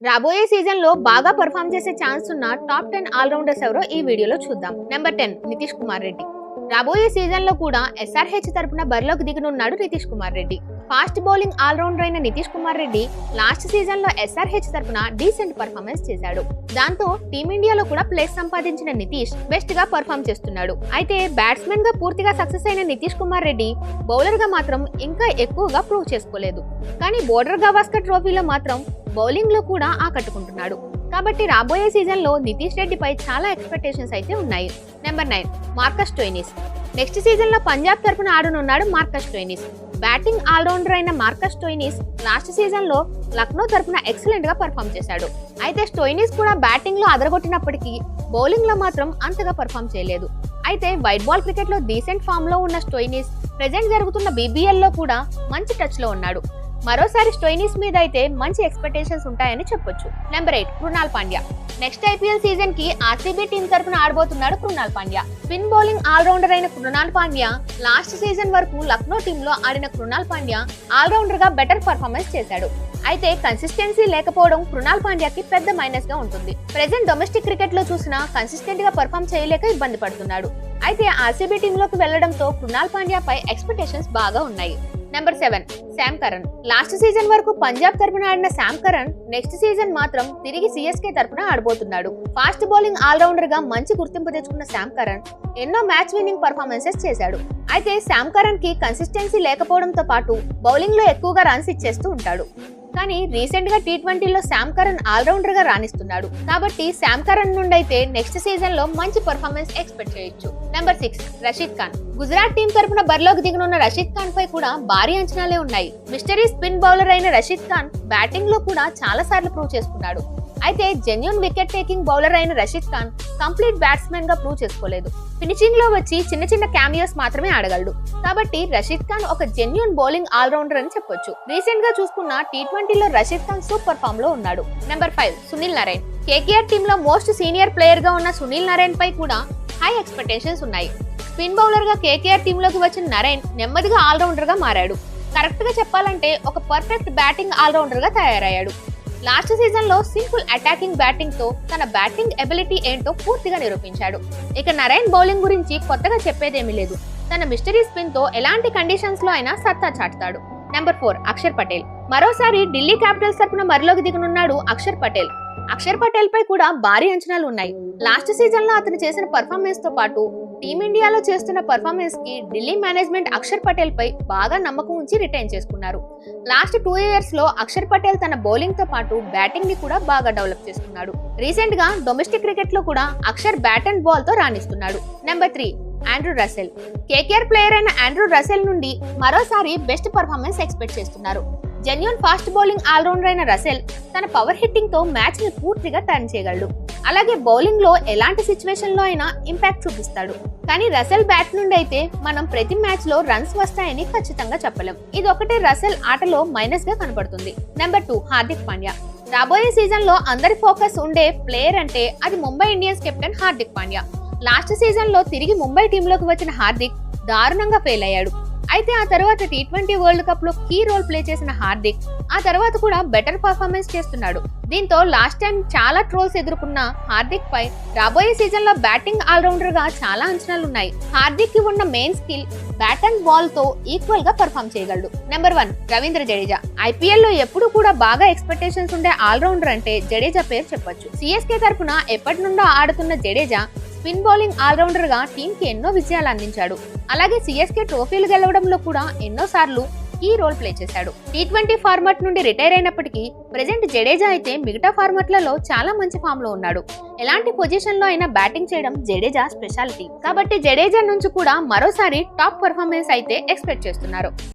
రాబోయే సీజన్ లో బాగా పర్ఫామ్ చేసే ఛాన్స్ ఉన్న టాప్ 10 ఆల్రౌండర్స్ ఎవరో ఈ వీడియోలో చూద్దాం. నెంబర్ 10 నితీష్ కుమార్ రెడ్డి. రాబోయే సీజన్ లో కూడా SRH తరపున బరిలోకి దిగనున్నాడు Nitish Kumar Reddy. Fast bowling allrounder అయిన నితీష్ కుమార్ రెడ్డి లాస్ట్ సీజన్ లో SRH తరపున డీసెంట్ పర్ఫార్మెన్స్ చేశాడు. దాంతో టీమిండియాలో కూడా ప్లేస్ సంపాదించిన నితీష్ బెస్ట్ గా పర్ఫామ్ చేస్తున్నాడు. అయితే బ్యాట్స్మెన్ గా పూర్తిగా సక్సెస్ అయిన నితీష్ కుమార్ రెడ్డి బౌలర్ గా మాత్రం ఇంకా ఎక్కువగా ప్రూవ్ చేసుకోలేదు. కానీ బోర్డర్ గవాస్కర్ ట్రోఫీలో మాత్రం బౌలింగ్ లో కూడా ఆకట్టుకుంటున్నాడు. కాబట్టి రాబోయే సీజన్ లో నితీష్ రెడ్డిపై చాలా ఎక్స్పెక్టేషన్స్ అయితే ఉన్నాయి. Number 9 Marcus Stoinis. Next season లో పంజాబ్ తరపున ఆడనున్నాడు మార్కస్ స్టోయినిస్. బ్యాటింగ్ ఆల్రౌండర్ అయిన మార్కస్ స్టోయినిస్ లాస్ట్ సీజన్ లో లక్నో తరపున ఎక్సలెంట్ గా పర్ఫామ్ చేశాడు. అయితే స్టోయినిస్ కూడా బ్యాటింగ్ లో అదరగొట్టినప్పటికీ బౌలింగ్ లో మాత్రం అంతగా పర్ఫామ్ చేయలేదు. అయితే వైట్ బాల్ క్రికెట్ లో డీసెంట్ ఫామ్ లో ఉన్న స్టోయినిస్ ప్రెజెంట్ జరుగుతున్న BBL లో కూడా మంచి టచ్ లో ఉన్నాడు. మరోసారి స్టోయినిస్ మీద అయితే మంచి ఎక్స్పెక్టేషన్స్ ఉంటాయని చెప్పొచ్చు. Number 8 Krunal Pandya. Next IPL season కి RCB టీం తరపున ఆడబోతున్నాడు Krunal Pandya. Spin bowling allrounder అయిన కృణాల్ పాండ్యా లాస్ట్ సీజన్ వరకు లక్నో టీంలో ఆడిన కృణాల్ పాండ్యా ఆల్రౌండర్ గా బెటర్ పర్ఫార్మెన్స్ చేశాడు. అయితే కన్సిస్టెన్సీ లేకపోవడం కృణాల్ పాండ్యాకి పెద్ద మైనస్ గా ఉంటుంది. ప్రెజెంట్ డొమెస్టిక్ క్రికెట్ లో చూసినా కన్సిస్టెంట్ గా పర్ఫామ్ చేయలేక ఇబ్బంది పడుతున్నాడు. అయితే RCB టీంలోకి వెళ్లడంతో కృణాల్ పాండ్యాపై ఎక్స్పెక్టేషన్స్ బాగా ఉన్నాయి. Number 7 Sam Curran. Last season వరకు పంజాబ్ తరపున ఆడిన శామ్ కరన్ నెక్స్ట్ సీజన్ మాత్రం తిరిగి CSK తరపున ఆడబోతున్నాడు. ఫాస్ట్ బౌలింగ్ ఆల్రౌండర్ గా మంచి గుర్తింపు తెచ్చుకున్న శామ్ కరన్ ఎన్నో మ్యాచ్ విన్నింగ్ పర్ఫార్మెన్సెస్ చేశాడు. అయితే శామ్ కరన్ కి కన్సిస్టెన్సీ లేకపోవడంతో పాటు బౌలింగ్ లో ఎక్కువగా రన్స్ ఇచ్చేస్తూ ఉంటాడు. కానీ రీసెంట్ గా T20లో శామ్ కరన్ ఆల్రౌండర్ గా రాణిస్తున్నాడు. కాబట్టి శామ్ కరన్ నుండి అయితే నెక్స్ట్ సీజన్ లో మంచి పర్ఫార్మెన్స్ ఎక్స్పెక్ట్ చేయొచ్చు. నెంబర్ 6 రషీద్ ఖాన్. గుజరాత్ టీం తరపున బరిలోకి దిగనున్న రషీద్ ఖాన్ పై కూడా భారీ అంచనాలే ఉన్నాయి. మిస్టరీ స్పిన్ బౌలర్ అయిన రషీద్ ఖాన్ బ్యాటింగ్ లో కూడా చాలా సార్లు ప్రూవ్ చేసుకున్నాడు. అయితే జెన్యూన్ వికెట్ టేకింగ్ బౌలర్ అయిన రషీద్ ఖాన్ కంప్లీట్ బ్యాట్స్మెన్ గా ప్రూవ్ చేసుకోలేదు. ఫినిషింగ్ లో వచ్చి చిన్న చిన్న క్యామియోస్ మాత్రమే ఆడగలడు. కాబట్టి రషీద్ ఖాన్ ఒక జెన్యూన్ బౌలింగ్ ఆల్రౌండర్ అని చెప్పొచ్చు. రీసెంట్ గా చూసుకున్న T20లో రషీద్ ఖాన్ సూపర్ ఫామ్ లో ఉన్నాడు. Number 5 Sunil Narine. KKR team లో మోస్ట్ సీనియర్ ప్లేయర్ గా ఉన్న సునీల్ నరైన్ పై కూడా హై ఎక్స్పెక్టేషన్స్ ఉన్నాయి. స్పిన్ బౌలర్ గా KKR టీమ్ లోకి వచ్చిన నరైన్ నెమ్మదిగా ఆల్రౌండర్ గా మారాడు. కరెక్ట్ గా చెప్పాలంటే ఒక పర్ఫెక్ట్ బ్యాటింగ్ ఆల్రౌండర్ గా తయారయ్యాడు. లాస్ట్ సీజన్ లో సింపుల్ అటాకింగ్ బ్యాటింగ్ తో తన బ్యాటింగ్ ఎబిలిటీ ఏంటో పూర్తిగా నిరూపించాడు. ఇక నరైన్ బౌలింగ్ గురించి కొత్తగా చెప్పేదేమీ లేదు. తన మిస్టరీ స్పిన్ తో ఎలాంటి కండిషన్స్ లో అయినా సత్తా చాటుతాడు. నెంబర్ 4 అక్షర్ పటేల్. మరోసారి ఢిల్లీ క్యాపిటల్స్ తరపున బరిలోకి దిగనున్నాడు అక్షర్ పటేల్. అక్షర్ పటేల్ పై కూడా భారీ అంచనాలు ఉన్నాయి. లాస్ట్ సీజన్ లో అతను చేసిన పర్ఫార్మెన్స్ తో పాటు టీమిండియాలో చేస్తున్న పర్ఫార్మెన్స్ కి ఢిల్లీ మేనేజ్మెంట్ అక్షర్ పటేల్ పై బాగా నమ్మకం ఉంచి రిటైన్ చేసుకున్నారు. లాస్ట్ 2 ఇయర్స్ లో అక్షర్ పటేల్ తన బౌలింగ్ తో పాటు బ్యాటింగ్ ని కూడా బాగా డెవలప్ చేసుకున్నాడు. రీసెంట్ గా డొమెస్టిక్ క్రికెట్ లో కూడా అక్షర్ బ్యాట్ అండ్ బాల్ తో రాణిస్తున్నాడు. Number 3 Andrew Russell. KKR player అయిన ఆండ్రూ రసెల్ నుండి మరోసారి బెస్ట్ పర్ఫార్మెన్స్ ఎక్స్పెక్ట్ చేస్తున్నారు. జెన్యూన్ ఫాస్ట్ బౌలింగ్ ఆల్రౌండర్ అయిన రసెల్ తన పవర్ హిట్టింగ్ తో మ్యాచ్ ని పూర్తిగా టర్న్ చేయగలడు. అలాగే బౌలింగ్ లో ఎలాంటి సిచ్యువేషన్ లో అయినా ఇంపాక్ట్ చూపిస్తాడు. కానీ రసెల్ బ్యాట్ నుండి అయితే మనం ప్రతి మ్యాచ్ లో రన్స్ వస్తాయని ఖచ్చితంగా చెప్పలేం. ఇది ఒకటే రసెల్ ఆటలో మైనస్ గా కనబడుతుంది. నెంబర్ 2 హార్దిక్ పాండ్యా. రాబోయే సీజన్ లో అందరి ఫోకస్ ఉండే ప్లేయర్ అంటే అది Mumbai Indians captain Hardik Pandya. Last season లో తిరిగి ముంబై టీంలోకి వచ్చిన హార్దిక్ దారుణంగా ఫెయిల్ అయ్యాడు. అయితే ఆ తర్వాత T20 వరల్డ్ కప్ లో కీ రోల్ ప్లే చేసిన హార్దిక్ ఆ తర్వాత కూడా బెటర్ పర్ఫార్మెన్స్ చేస్తున్నాడు. దీంతో లాస్ట్ టైం చాలా ట్రోల్స్ ఎదుర్కొన్న హార్దిక్ పై రాబోయే సీజన్ లో బ్యాటింగ్ ఆల్రౌండర్ గా చాలా అంచనాలు ఉన్నాయి. హార్దిక్ కి ఉన్న main skill bat and ball తో ఈక్వల్ గా పర్ఫామ్ చేయగలడు. నెంబర్ 1 రవీంద్ర జడేజా. IPL లో ఎప్పుడు కూడా బాగా ఎక్స్పెక్టేషన్స్ ఉండే ఆల్రౌండర్ అంటే జడేజా పేరు చెప్పొచ్చు. CSK తరపున ఎప్పటి నుండో ఆడుతున్న జడేజా స్పిన్ బౌలింగ్ ఆల్రౌండర్ గా టీం కి ఎన్నో విజయాలు అందించాడు. అలాగే CSK ట్రోఫీలు గెలవడంలో కూడా ఎన్నో సార్లు కీ రోల్ ప్లే చేశాడు. T20 ఫార్మాట్ నుండి రిటైర్ అయినప్పటికీ ప్రెజెంట్ జడేజా అయితే మిగతా ఫార్మాట్లలో చాలా మంచి ఫామ్ లో ఉన్నాడు. ఎలాంటి పొజిషన్ లో అయినా బ్యాటింగ్ చేయడం జడేజా స్పెషాలిటీ. కాబట్టి జడేజా నుంచి కూడా మరోసారి టాప్ పర్ఫార్మెన్స్ అయితే ఎక్స్పెక్ట్ చేస్తున్నారు.